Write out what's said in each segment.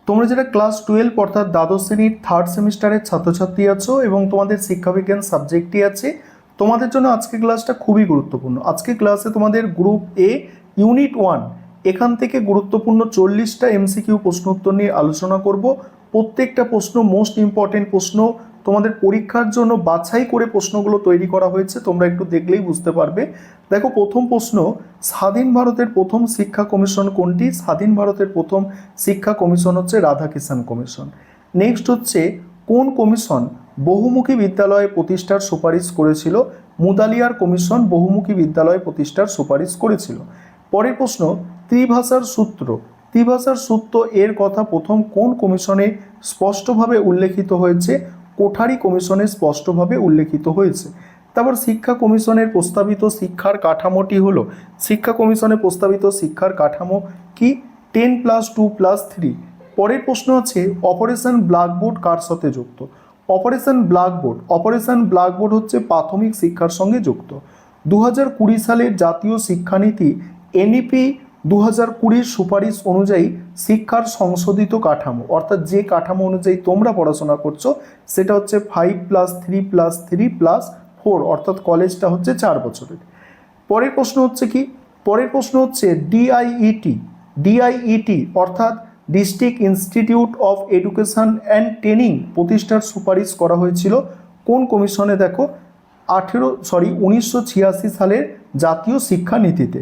তোমরা যারা ক্লাস 12 অর্থাৎ দ্বাদশ শ্রেণীর থার্ড সেমিস্টারের ছাত্রছাত্রী আছো এবং তোমাদের শিক্ষাবিজ্ঞান সাবজেক্টটি আছে, তোমাদের জন্য আজকে ক্লাসটা খুবই গুরুত্বপূর্ণ। আজকে ক্লাসে তোমাদের গ্রুপ এ ইউনিট 1 এখান থেকে গুরুত্বপূর্ণ 40টা এমসিকিউ প্রশ্ন উত্তর নিয়ে আলোচনা করব। প্রত্যেকটা প্রশ্ন মোস্ট ইম্পর্টেন্ট প্রশ্ন, তোমাদের পরীক্ষার জন্য বাছাই করে প্রশ্নগুলো তৈরি করা হয়েছে, তোমরা একটু দেখলেই বুঝতে পারবে। দেখো, প্রথম প্রশ্ন, স্বাধীন ভারতের প্রথম শিক্ষা কমিশন কোনটি? স্বাধীন ভারতের প্রথম শিক্ষা কমিশন হচ্ছে রাধাকিষাণ কমিশন। নেক্সট হচ্ছে, কোন কমিশন বহুমুখী বিদ্যালয় প্রতিষ্ঠার সুপারিশ করেছিল? মুদালিয়ার কমিশন বহুমুখী বিদ্যালয় প্রতিষ্ঠার সুপারিশ করেছিল। পরের প্রশ্ন, ত্রিভাষার সূত্র, ত্রিভাষার সূত্র এর কথা প্রথম কোন কমিশনে স্পষ্টভাবে উল্লেখিত হয়েছে? কোঠারি কমিশনে স্পষ্টভাবে উল্লেখিত হয়েছে। তারপর শিক্ষা কমিশনের প্রস্তাবিত শিক্ষার কাঠামোটি হলো, শিক্ষা কমিশনের প্রস্তাবিত শিক্ষার কাঠামো কি? 10+2+3। পরের প্রশ্ন আছে, অপারেশন ব্ল্যাকবোর্ড কার সাথে যুক্ত? অপারেশন ব্ল্যাকবোর্ড হচ্ছে প্রাথমিক শিক্ষার সঙ্গে যুক্ত। 2020 সালের জাতীয় শিক্ষানীতি এনইপি 2020 সুপারিশ অনুযায়ী শিক্ষার সংশোধিত কাঠামো, অর্থাৎ যে কাঠামো অনুযায়ী তোমরা পড়াশোনা করছো সেটা হচ্ছে 5+3+3+4, অর্থাৎ কলেজটা হচ্ছে 4 বছরের। পরের প্রশ্ন হচ্ছে কি? পরের প্রশ্ন হচ্ছে ডিআইইটি অর্থাৎ district institute of education and training প্রতিষ্ঠার সুপারিশ করা হয়েছিল কোন কমিশনে? দেখো 1986 সালের জাতীয় শিক্ষানীতিতে।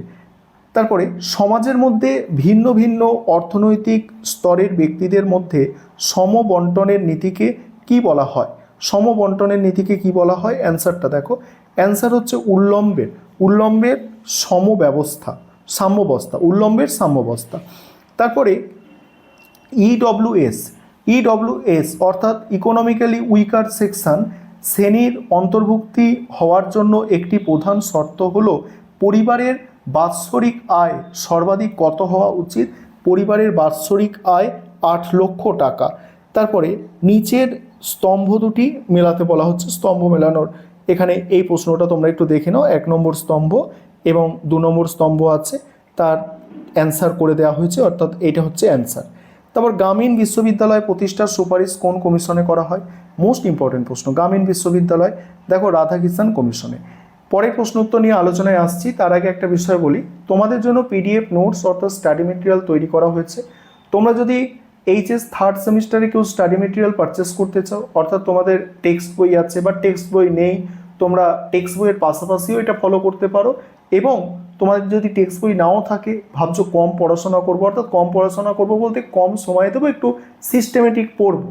তারপরে, সমাজের মধ্যে ভিন্ন ভিন্ন অর্থনৈতিক স্তরের ব্যক্তিদের মধ্যে সমবন্টনের নীতিকে কি বলা হয়? সমবন্টনের নীতিকে কি বলা হয়? অ্যান্সারটা দেখো, অ্যান্সার হচ্ছে উল্লম্বের সাম্যবস্থা। তারপরে ইডব্লিউএস অর্থাৎ ইকোনমিক্যালি উইকার সেকশন শ্রেণীর অন্তর্ভুক্তি হওয়ার জন্য একটি প্রধান শর্ত হলো পরিবারের বাৎসরিক আয় সর্বাধিক কত হওয়া উচিত? পরিবারের বাৎসরিক আয় 8 লক্ষ টাকা। তারপরে নিচের স্তম্ভ দুটি মেলাতে বলা হচ্ছে, স্তম্ভ মেলানোর এখানে এই প্রশ্নটা তোমরা একটু দেখে নাও। 1 নম্বর স্তম্ভ এবং 2 নম্বর স্তম্ভ আছে, তার অ্যান্সার করে দেওয়া হয়েছে, অর্থাৎ এটা হচ্ছে অ্যান্সার। তারপর, গ্রামীণ বিশ্ববিদ্যালয় প্রতিষ্ঠার সুপারিশ কোন কমিশনে করা হয়? মোস্ট ইম্পর্টেন্ট প্রশ্ন, গ্রামীণ বিশ্ববিদ্যালয় দেখো রাধাকিষাণ কমিশনে। পরের প্রশ্ন উত্তর নিয়ে আলোচনায় আসছি, তার আগে একটা বিষয় বলি, তোমাদের জন্য পিডিএফ নোটস অর্থাৎ স্টাডি মেটেরিয়াল তৈরি করা হয়েছে। তোমরা যদি এইচএস থার্ড সেমিস্টারে কেউ স্টাডি মেটেরিয়াল পারচেস করতে চাও, অর্থাৎ তোমাদের টেক্সট বই আছে বা টেক্সট বই নেই, তোমরা টেক্সট বইয়ের পাশাপাশিও এটা ফলো করতে পারো। এবং তোমাদের যদি টেক্সট বই নাও থাকে, ভাবছো কম পড়াশোনা করবো, অর্থাৎ কম পড়াশোনা করবো বলতে কম সময় দেবো, একটু সিস্টেমেটিক পড়বো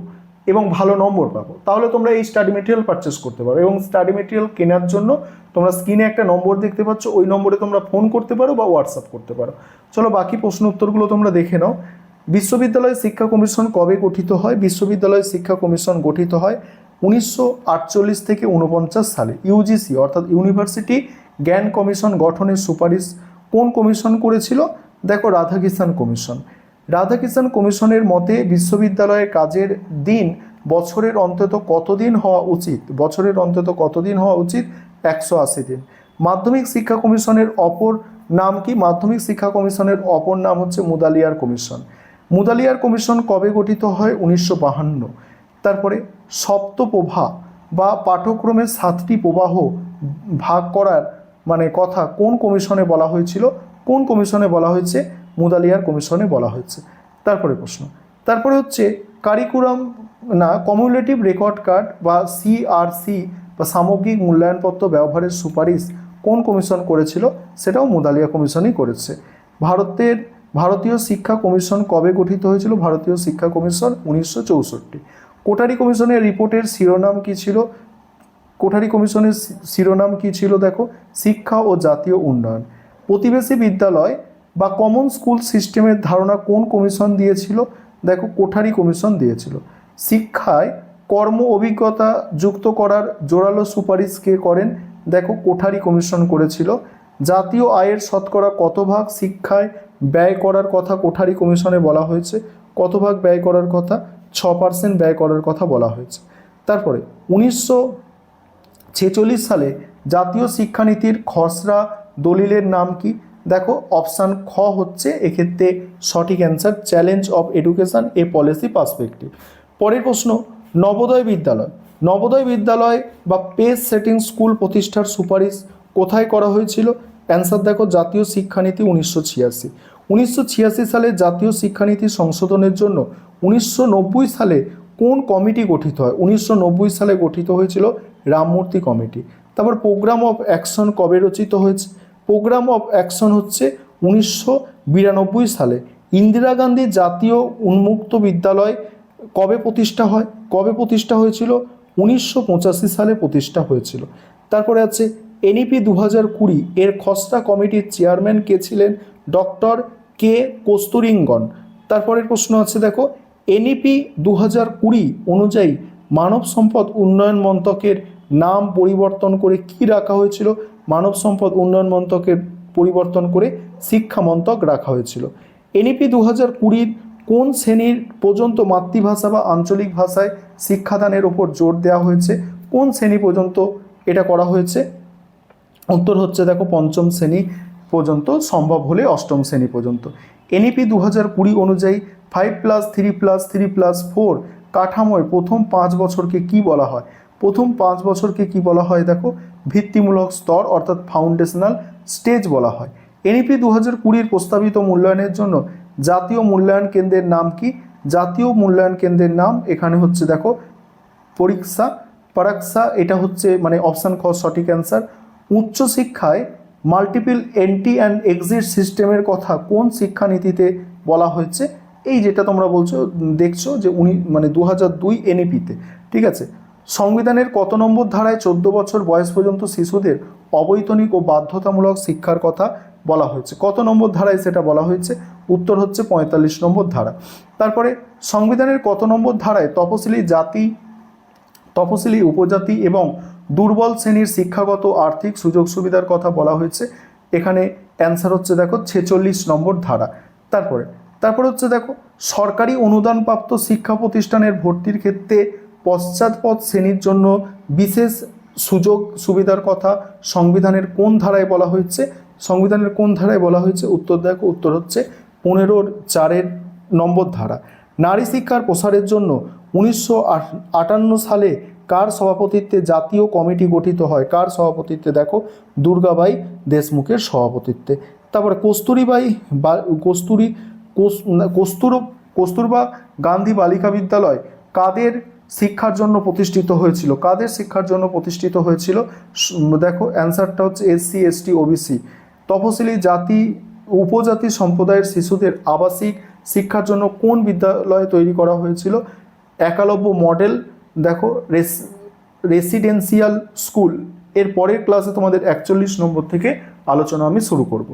এবং ভালো নম্বর পাবো, তাহলে তোমরা এই স্টাডি মেটেরিয়াল পারচেস করতে পারো। এবং স্টাডি মেটেরিয়াল কেনার জন্য তোমরা স্ক্রিনে একটা নম্বর দেখতে পাচ্ছ, ওই নম্বরে তোমরা ফোন করতে পারো বা হোয়াটসঅ্যাপ করতে পারো। চলো বাকি প্রশ্ন উত্তরগুলো তোমরা দেখে নাও। বিশ্ববিদ্যালয় শিক্ষা কমিশন কবে গঠিত হয়? বিশ্ববিদ্যালয় শিক্ষা কমিশন গঠিত হয় 1948 থেকে 49 সালে। ইউজিসি অর্থাৎ ইউনিভার্সিটি জ্ঞান কমিশন গঠনের সুপারিশ কোন কমিশন করেছিল? দেখো রাধাকিষাণ কমিশন। রাধাকিষাণ কমিশনের মতে বিশ্ববিদ্যালয়ের কাজের দিন বছরের অন্তত কতদিন হওয়া উচিত? বছরের অন্তত কতদিন হওয়া উচিত? 180 দিন। মাধ্যমিক শিক্ষা কমিশনের অপর নাম কি? মাধ্যমিক শিক্ষা কমিশনের অপর নাম হচ্ছে মুদালিয়ার কমিশন। মুদালিয়ার কমিশন কবে গঠিত হয়? 1952। তারপরে, সপ্তপ্রভা বা পাঠ্যক্রমের 7টি প্রবাহ ভাগ করার কথা কোন কমিশনে বলা হয়েছিল? কোন কমিশনে বলা হয়েছে? মুদালিয়ার কমিশনে বলা হয়েছে। তারপরে প্রশ্ন, তারপরে হচ্ছে কারিকুলাম কমিউলেটিভ রেকর্ড কার্ড বা সিআরসি বা সামগ্রিক মূল্যায়নপত্র ব্যবহারের সুপারিশ কোন কমিশন করেছিল? সেটাও মুদালিয়া কমিশনই করেছে। ভারতীয় শিক্ষা কমিশন কবে গঠিত হয়েছিল? ভারতীয় শিক্ষা কমিশন 1964। কোঠারি কমিশনের রিপোর্টের শিরোনাম কি ছিল? কোঠারি কমিশনের শিরোনাম কি ছিল? দেখো, শিক্ষা ও জাতীয় উন্নয়ন। প্রতিবেশী বিদ্যালয় বা কমন স্কুল সিস্টেমের ধারণা কোন কমিশন দিয়েছিল? দেখো, কোঠারি কমিশন দিয়েছিল। শিক্ষায় কর্ম অভিজ্ঞতা যুক্ত করার জোরালো সুপারিশ কে করেন? দেখো, কোঠারি কমিশন করেছিল। জাতীয় আয়ের শতকরা কত ভাগ শিক্ষায় ব্যয় করার কথা কোঠারি কমিশনে বলা হয়েছে? কত ভাগ ব্যয় করার কথা? 6% ব্যয় করার কথা বলা হয়েছে। তারপরে 1946 সালে জাতীয় শিক্ষানীতির খসড়া দলিলের নাম কি? দেখো অপশান খ হচ্ছে এক্ষেত্রে সঠিক answer, challenge of education A policy perspective. পরের প্রশ্ন, নবোদয় বিদ্যালয়, নবোদয় বিদ্যালয় বা পেস সেটিং স্কুল প্রতিষ্ঠার সুপারিশ কোথায় করা হয়েছিল? অ্যান্সার দেখো জাতীয় শিক্ষানীতি 1986। 1986 সালে জাতীয় শিক্ষানীতি সংশোধনের জন্য 1990 সালে কোন কমিটি গঠিত হয়? 1990 সালে গঠিত হয়েছিল রামমূর্তি কমিটি। তারপর প্রোগ্রাম অফ অ্যাকশন কবে রচিত হয়েছে? প্রোগ্রাম অফ অ্যাকশন হচ্ছে 1992 সালে। ইন্দিরা গান্ধী জাতীয় উন্মুক্ত বিদ্যালয় কবে প্রতিষ্ঠা হয়? কবে প্রতিষ্ঠা হয়েছিল? 1985 সালে প্রতিষ্ঠা হয়েছিল। তারপরে আছে এনইপি 2020 এর খসড়া কমিটির চেয়ারম্যান কে ছিলেন? ডক্টর কে কস্তুরিঙ্গন। তারপরের প্রশ্ন আছে দেখো, এনইপি 2020 অনুযায়ী মানব সম্পদ উন্নয়ন মন্ত্রকের নাম পরিবর্তন করে কি রাখা হয়েছিল? মানব সম্পদ উন্নয়ন মন্ত্রকের পরিবর্তন করে শিক্ষা মন্ত্রক রাখা হয়েছিল। এনইপি 2020 কোন শ্রেণীর পর্যন্ত মাতৃভাষা বা আঞ্চলিক ভাষায় শিক্ষাদানের ওপর জোর দেওয়া হয়েছে? কোন শ্রেণী পর্যন্ত এটা করা হয়েছে? উত্তর হচ্ছে দেখো পঞ্চম শ্রেণী পর্যন্ত, সম্ভব হলে অষ্টম শ্রেণী পর্যন্ত। এনইপি 2020 অনুযায়ী 5+3+3+4 কাঠামোয় প্রথম 5 বছরকে কি বলা হয়? প্রথম 5 বছরকে কি বলা হয়? দেখো ভিত্তিমূলক স্তর অর্থাৎ ফাউন্ডেশনাল স্টেজ বলা হয়। এনইপি 2020 প্রস্তাবিত মূল্যায়নের জন্য জাতীয় মূল্যায়ন কেন্দ্রের নাম কি? জাতীয় মূল্যায়ন কেন্দ্রের নাম এখানে হচ্ছে দেখো পরীক্ষা, এটা হচ্ছে মানে অপশান খ সঠিক অ্যান্সার। উচ্চশিক্ষায় মাল্টিপল এন্ট্রি অ্যান্ড এক্সিট সিস্টেমের কথা কোন শিক্ষানীতিতে বলা হয়েছে? এই যেটা তোমরা বলছো দেখছো যে 2002 এনইপিতে, ঠিক আছে। সংবিধানের কত নম্বর ধারায় 14 বছর বয়স পর্যন্ত শিশুদের অবৈতনিক ও বাধ্যতামূলক শিক্ষার কথা বলা হয়েছে? কত নম্বর ধারায় সেটা বলা হয়েছে? উত্তর হচ্ছে 45 নম্বর ধারা। তারপরে সংবিধানের কত নম্বর ধারায় তপশিলি জাতি, তপশিলি উপজাতি এবং দুর্বল শ্রেণীর শিক্ষাগত আর্থিক সুযোগ সুবিধার কথা বলা হয়েছে? এখানে অ্যান্সার হচ্ছে দেখো 46 নম্বর ধারা। তারপরে হচ্ছে দেখো সরকারি অনুদানপ্রাপ্ত শিক্ষা প্রতিষ্ঠানের ভর্তির ক্ষেত্রে পশ্চাৎপদ শ্রেণীর জন্য বিশেষ সুযোগ সুবিধার কথা সংবিধানের কোন ধারায় বলা হয়েছে? সংবিধানের কোন ধারায় বলা হয়েছে? উত্তর দেখো, উত্তর হচ্ছে 15(4) নম্বর ধারা। নারী শিক্ষার প্রসারের জন্য 1958 সালে কার সভাপতিত্বে জাতীয় কমিটি গঠিত হয়? কার সভাপতিত্বে? দেখো দুর্গাবাই দেশমুখের সভাপতিত্বে। তারপরে কস্তুরবা গান্ধী বালিকা বিদ্যালয় কাদের শিক্ষার জন্য প্রতিষ্ঠিত হয়েছিল? কাদের শিক্ষার জন্য প্রতিষ্ঠিত হয়েছিল? দেখো অ্যান্সারটা হচ্ছে SC ST OBC তপশিলি জাতি উপজাতি সম্প্রদায়ের শিশুদের আবাসিক শিক্ষার জন্য কোন বিদ্যালয় তৈরি করা হয়েছিল? একলব্য মডেল দেখো রেসিডেন্সিয়াল স্কুল। এর পরের ক্লাসে তোমাদের 41 নম্বর থেকে আলোচনা আমি শুরু করব।